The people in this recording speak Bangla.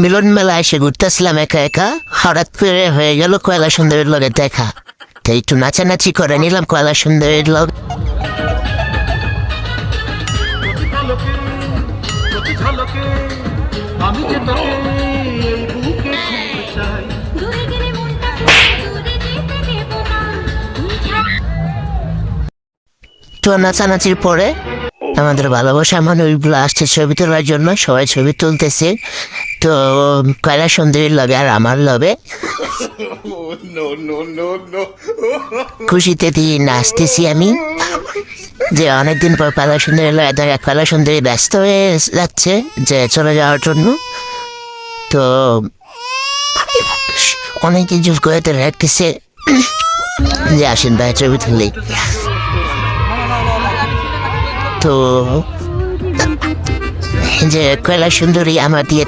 মিলন মেলা এসে ঘুরতেছিলাম একা একা, হঠাৎ করে হয়ে গেল কয়লা সুন্দরীর লগে দেখা। তো একটু নাচানাচি করে নিলাম কয়লা সুন্দরীর লগে। তো নাচানাচির পরে আমাদের ভালোবাসা মানুষগুলো আসছে ছবি তোলার জন্য, সবাই ছবি তুলতেছে। তো কয়লা সুন্দরীর লবে আর আমার লবে খুশিতে দিয়ে নাচতেছি আমি, যে অনেকদিন পর কয়লা সুন্দরী লয়ে কয়লা সুন্দরী ব্যস্ত হয়ে যাচ্ছে যে চলে যাওয়ার জন্য। তো অনেকে জোর করে তো রাখতেছে যে আসেন ভাই ছবি তুলি। তো যে কয়লা সুন্দরী আমার দিয়ে